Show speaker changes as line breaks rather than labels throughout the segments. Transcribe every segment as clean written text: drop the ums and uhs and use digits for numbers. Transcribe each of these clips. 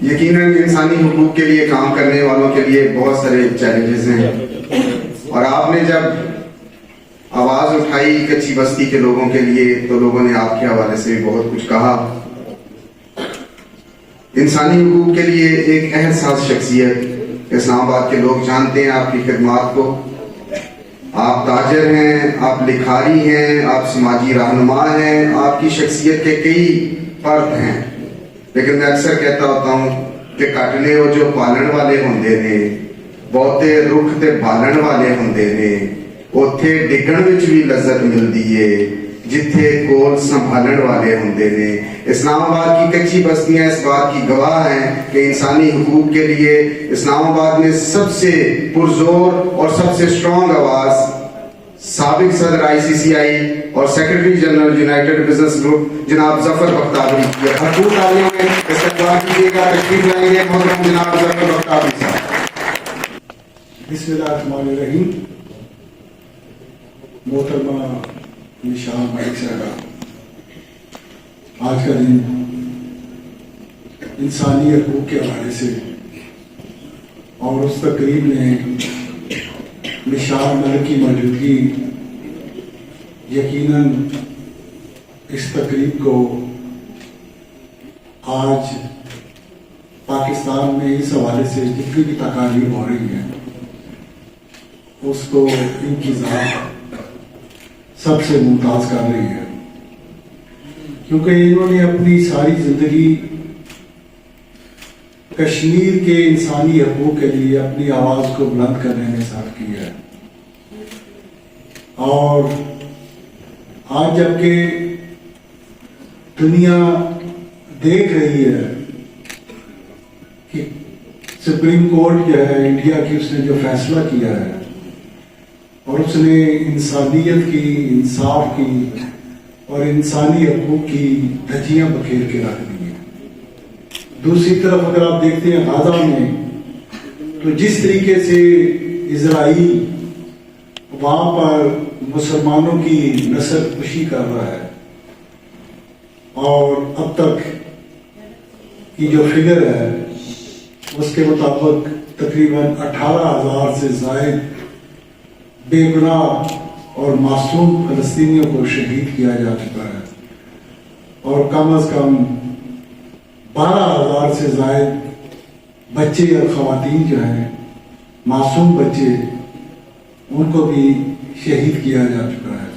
یقیناً انسانی حقوق کے لیے کام کرنے والوں کے لیے بہت سارے چیلنجز ہیں، اور آپ نے جب آواز اٹھائی کچی بستی کے لوگوں کے لیے تو لوگوں نے آپ کے حوالے سے بھی بہت کچھ کہا۔ انسانی حقوق کے لیے ایک احساس شخصیت اسلام آباد کے لوگ جانتے ہیں آپ کی خدمات کو۔ آپ تاجر ہیں، آپ لکھاری ہیں، آپ سماجی رہنما ہیں، آپ کی شخصیت کے کئی فرد ہیں، لیکن میں اکثر کہتا ہوتا ہوں کہ کٹنے وہ جو پالن والے ہوندے نے، بہتے رخ تے بالن والے ہوندے نے، اوتھے ڈگن وچ بھی لذت ملدی ہے جتھے کول سنبھالن والے ہوندے نے۔ اسلام آباد کی کچی بستیاں اس بات کی گواہ ہیں کہ انسانی حقوق کے لیے اسلام آباد میں سب سے پرزور اور سب سے اسٹرانگ آواز سابق صدر ICCI اور secretary general United business group جناب ظفر بختیاری کی ہے۔ بھرپور تالیوں میں استقبال کیجیے گا، تشریف لائیں گے محترم جناب ظفر بختیاری صاحب۔
بسم اللہ الرحمن الرحیم۔ محترمہ نشان ملک صاحبہ، آج کا دن انسانی حقوق کے حوالے سے اور اس تقریب میں نشان ملک کی موجودگی یقیناً اس تقریب کو آج پاکستان میں اس حوالے سے جتنی بھی تقاریر ہو رہی ہیں اس کو ان کی ذات سب سے ممتاز کر رہی ہے، کیونکہ انہوں نے اپنی ساری زندگی کشمیر کے انسانی حقوق کے لیے اپنی آواز کو بلند کرنے میں صرف کی ہے۔ اور آج جبکہ دنیا دیکھ رہی ہے کہ سپریم کورٹ جو ہے انڈیا کی، اس نے جو فیصلہ کیا ہے اور اس نے انسانیت کی، انصاف کی اور انسانی حقوق کی دھجیاں بکھیر کے رکھ دی ہیں۔ دوسری طرف اگر آپ دیکھتے ہیں غزہ میں تو جس طریقے سے اسرائیل وہاں پر مسلمانوں کی نسل کشی کر رہا ہے، اور اب تک کی جو فگر ہے اس کے مطابق تقریباً 18,000 سے زائد بے گناہ اور معصوم فلسطینیوں کو شہید کیا جا چکا ہے، اور کم از کم 12,000 سے زائد بچے اور خواتین جو ہیں، معصوم بچے، ان کو بھی شہید کیا جا چکا ہے۔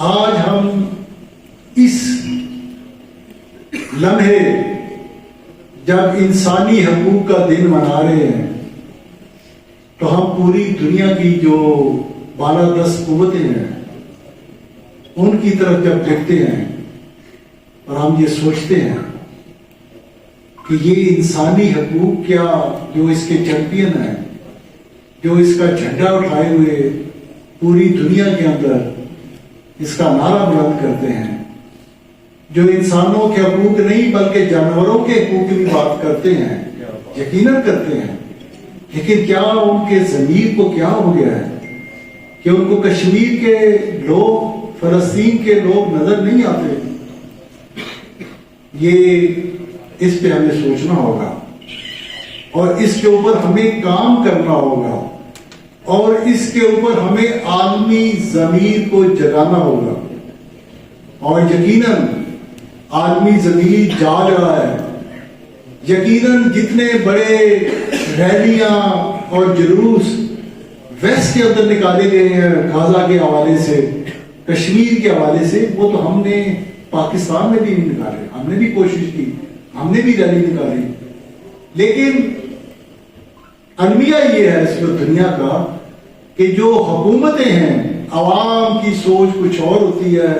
آج ہم اس لمحے جب انسانی حقوق کا دن منا رہے ہیں تو ہم پوری دنیا کی جو بالادست قوتیں ہیں ان کی طرف جب دیکھتے ہیں اور ہم یہ سوچتے ہیں کہ یہ انسانی حقوق کیا جو اس کے چیمپئن ہیں، جو اس کا جھنڈا اٹھائے ہوئے پوری دنیا کے اندر اس کا نعرہ بلند کرتے ہیں، جو انسانوں کے حقوق نہیں بلکہ جانوروں کے حقوق کی بھی بات کرتے ہیں، یقیناً کرتے ہیں، لیکن کیا ان کے ضمیر کو کیا ہو گیا ہے کہ ان کو کشمیر کے لوگ، فلسطین کے لوگ نظر نہیں آتے؟ یہ اس پہ ہمیں سوچنا ہوگا اور اس کے اوپر ہمیں کام کرنا ہوگا، اور اس کے اوپر ہمیں عالمی ضمیر کو جگانا ہوگا، اور یقیناً عالمی ضمیر جاگ رہا ہے۔ یقیناً جتنے بڑے ریلیاں اور جلوس ویسٹ کے اندر نکالے گئے ہیں غزہ کے حوالے سے، کشمیر کے حوالے سے، وہ تو ہم نے پاکستان میں بھی نہیں نکالے، ہم نے بھی کوشش کی، ہم نے بھی ریلی نکالی، لیکن المیہ یہ ہے اس دنیا کا کہ جو حکومتیں ہیں، عوام کی سوچ کچھ اور ہوتی ہے،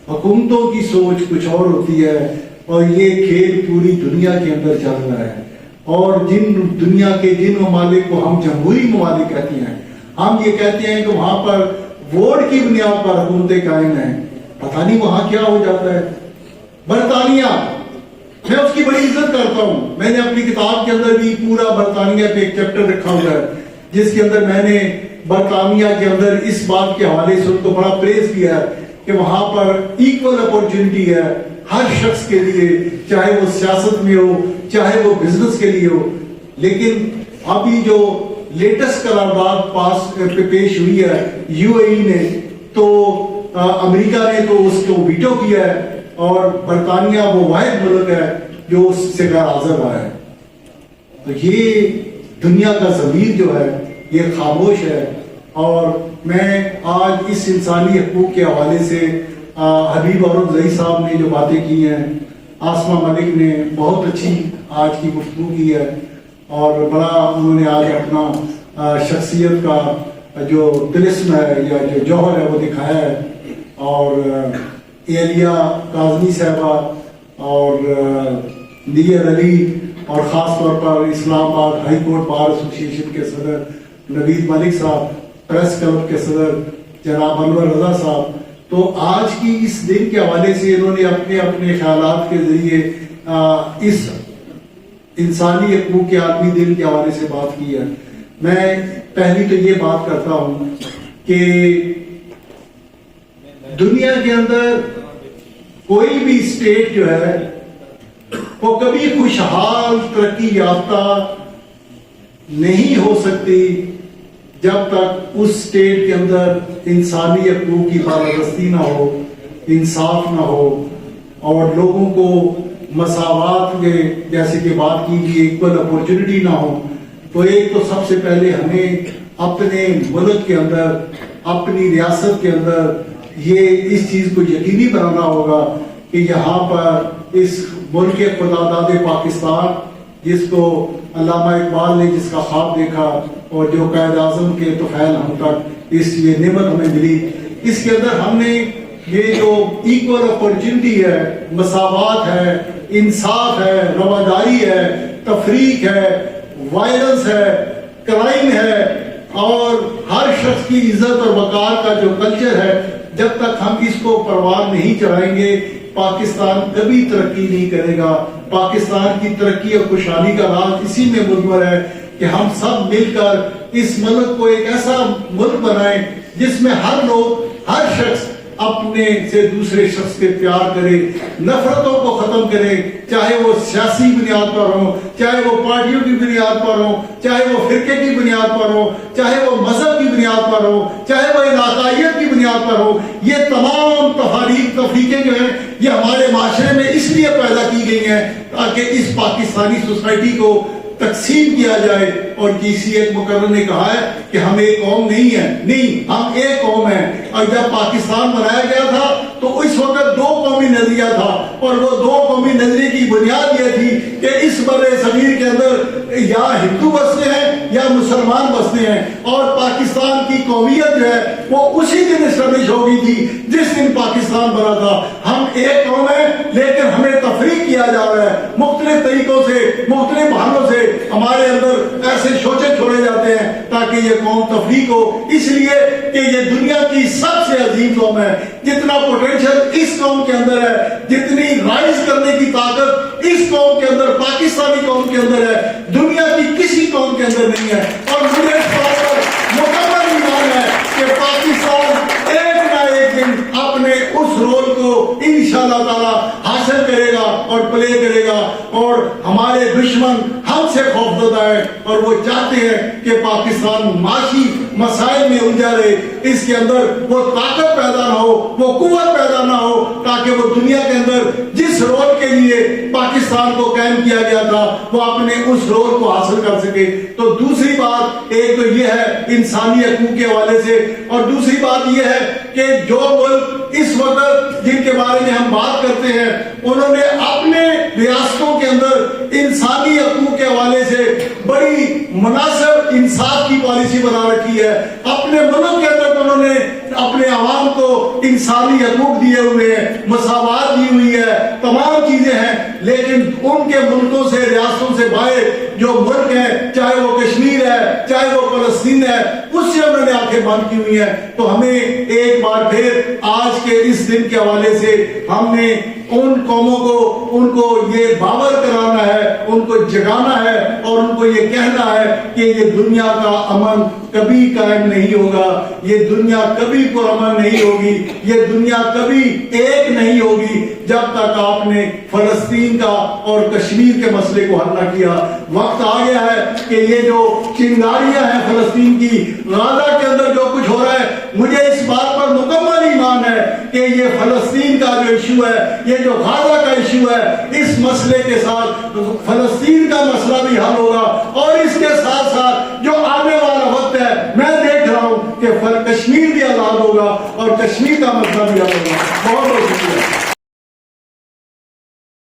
حکومتوں کی سوچ کچھ اور ہوتی ہے، اور یہ کھیل پوری دنیا کے اندر چل رہا ہے۔ اور دنیا کے جن ممالک کو ہم جمہوری ممالک کہتے ہیں، ہم یہ کہتے ہیں کہ وہاں پر ووٹ کی بنیاد پر حکومتیں قائم ہیں، پتہ نہیں وہاں کیا ہو جاتا ہے۔ برطانیہ، میں اس کی بڑی عزت کرتا ہوں، میں نے اپنی کتاب کے اندر بھی پورا برطانیہ پہ ایک چیپٹر رکھا ہوا ہے جس کے اندر میں نے برطانیہ کے اندر اس بات کے حوالے سے ان کو بڑا پریز کیا ہے کہ وہاں پر ایکول اپورچونٹی ہے، ہر شخص کے لیے، چاہے وہ سیاست میں ہو، چاہے وہ بزنس کے لیے ہو. لیکن ابھی جو لیٹسٹ قرارداد پیش ہوئی ہے یو اے ای نے، تو امریکہ نے تو اس کو ویٹو کیا ہے، اور برطانیہ وہ واحد ملک ہے جو اس سے غیر حاضر رہا ہے. تو یہ دنیا کا ضمیر جو ہے یہ خاموش ہے. اور میں آج اس انسانی حقوق کے حوالے سے حبیب اورنگزئی صاحب نے جو باتیں کی ہیں، آسمہ ملک نے بہت اچھی آج کی گفتگو کی ہے، اور بڑا انہوں نے آج اپنا شخصیت کا جو طلسم ہے یا جو جوہر ہے وہ دکھایا ہے. اور ایلیہ کاظمی صاحبہ اور نیئر علی، اور خاص طور پر اسلام آباد ہائی کورٹ بار ایسوسیشن کے صدر نوید ملک صاحب، پریس کلب کے صدر جناب انور رضا صاحب، تو آج کی اس دن کے حوالے سے انہوں نے اپنے اپنے خیالات کے ذریعے اس انسانی حقوق کے عالمی دن کے حوالے سے بات کی ہے. میں پہلی تو یہ بات کرتا ہوں کہ دنیا کے اندر کوئی بھی اسٹیٹ جو ہے وہ کبھی خوشحال ترقی یافتہ نہیں ہو سکتی جب تک اس اسٹیٹ کے اندر انسانی حقوق کی بالادستی نہ ہو، انصاف نہ ہو، اور لوگوں کو مساوات کے جیسے کہ بات کی گئی ایکول اپورچونٹی نہ ہو. تو ایک تو سب سے پہلے ہمیں اپنے ملک کے اندر، اپنی ریاست کے اندر یہ اس چیز کو یقینی بنانا ہوگا کہ یہاں پر اس ملک خداداد پاکستان، جس کو علامہ اقبال نے جس کا خواب دیکھا اور جو قائد اعظم کے طفیل ہم تک اس یہ نعمت ہمیں ملی، اس کے اندر ہم نے یہ جو ایکول اپورچونٹی ہے، مساوات ہے، انصاف ہے، رواداری ہے، تفریق ہے، وائلنس ہے، کرائم ہے، اور ہر شخص کی عزت اور وقار کا جو کلچر ہے، جب تک ہم اس کو پروان نہیں چڑھائیں گے پاکستان کبھی ترقی نہیں کرے گا. پاکستان کی ترقی اور خوشحالی کا راز اسی میں مضمر ہے کہ ہم سب مل کر اس ملک کو ایک ایسا ملک بنائیں جس میں ہر لوگ، ہر شخص اپنے سے دوسرے شخص کے پیار کرے، نفرتوں کو ختم کرے، چاہے وہ سیاسی بنیاد پر ہوں، چاہے وہ پارٹیوں کی بنیاد پر ہوں، چاہے وہ فرقے کی بنیاد پر ہوں، چاہے وہ مذہب کی بنیاد پر ہوں، چاہے وہ علاقائیت کی بنیاد پر ہوں. یہ تمام تفریقیں جو ہیں یہ ہمارے معاشرے میں اس لیے پیدا کی گئی ہیں تاکہ اس پاکستانی سوسائٹی کو تقسیم کیا جائے. اور کسی ایک مقرر نے کہا ہے کہ ہم ایک قوم نہیں ہیں. نہیں، ہم ایک قوم ہیں. اور جب پاکستان بنایا گیا تھا تو اس وقت دو قومی نظریہ تھا، اور وہ دو قومی نظریے کی بنیاد یہ تھی کہ اس بر صغیر کے اندر یا ہندو بستے ہیں یا مسلمان بستے ہیں، اور پاکستان کی قومیت جو ہے وہ اسی دن اسٹیبلش ہو گئی تھی جس دن پاکستان بنا تھا. ہم ایک قوم ہیں لیکن ہمیں تفریق کیا جا رہا ہے مختلف طریقوں سے، مختلف بہانوں سے. ہمارے اندر ایسے شوچے چھوڑے جاتے ہیں تاکہ یہ قوم تفریق ہو، اس لیے کہ یہ دنیا کی سب سے عظیم قوم ہے. جتنا پوٹینشیل اس قوم کے اندر ہے، جتنی رائز کرنے کی طاقت اس قوم کے اندر، پاکستانی قوم کے اندر ہے، دنیا کی کسی قوم کے اندر نہیں ہے. اور مجھے اس بات پر مکمل ایمان ہے کہ پاکستان ایک نہ ایک دن اپنے اس رول کو انشاءاللہ تعالی حاصل کرے گا اور پلے کرے گا. اور ہمارے دشمن ہم سے خوفزدہ ہے اور وہ چاہتے ہیں کہ پاکستان معاشی مسائل میں الجھا رہے، اس کے اندر وہ طاقت پیدا نہ ہو، وہ قوت پیدا نہ ہو، تاکہ وہ دنیا کے اندر جس رول کے لیے پاکستان کو قائم کیا گیا تھا وہ اپنے اس رول کو حاصل کر سکے. تو دوسری بات ایک تو یہ ہے انسانی حقوق کے حوالے سے، اور دوسری بات یہ ہے کہ جو ملک اس وقت جن کے بارے میں ہم بات کرتے ہیں انہوں نے اپنے ریاستوں کے اندر انسانی حقوق کے حوالے سے بڑی مناسب انصاف کی پالیسی بنا رکھی ہے. اپنے ملک کے اندر انہوں نے اپنے عوام کو انسانی حقوق دیے ہوئے ہیں، مساوات دی ہوئی ہے، تمام چیزیں ہیں. لیکن ان کے ملکوں سے، ریاستوں سے باہر جو ملک ہیں، چاہے وہ کشمیر ہے، چاہے وہ فلسطین ہے، اس سے انہوں نے آنکھیں بند کی ہوئی ہیں. تو ہمیں ایک بار پھر آج کے اس دن کے حوالے سے ہم نے ان قوموں کو، ان کو یہ باور کرانا ہے، ان کو جگانا ہے اور ان کو یہ کہنا ہے کہ یہ دنیا کا امن کبھی قائم نہیں ہوگا، یہ دنیا کبھی پرامن نہیں ہوگی، یہ دنیا کبھی ایک نہیں ہوگی جب تک آپ نے فلسطین کا اور کشمیر کے مسئلے کو حل نہ کیا. وقت آ گیا ہے کہ یہ جو چنگاریاں ہیں فلسطین کی، غزہ کے اندر جو کچھ ہو رہا ہے، مجھے اس بات پر مکمل ایمان ہے کہ یہ فلسطین کا جو ایشو ہے، یہ جو غزہ کا ایشو ہے، اس مسئلے کے ساتھ فلسطین کا مسئلہ بھی حل ہوگا. اور اس کے ساتھ ساتھ جو آنے والا وقت ہے، میں دیکھ رہا ہوں کہ کشمیر بھی آزاد ہوگا اور کشمیر کا مسئلہ بھی حل ہوگا. بہت بہت شکریہ.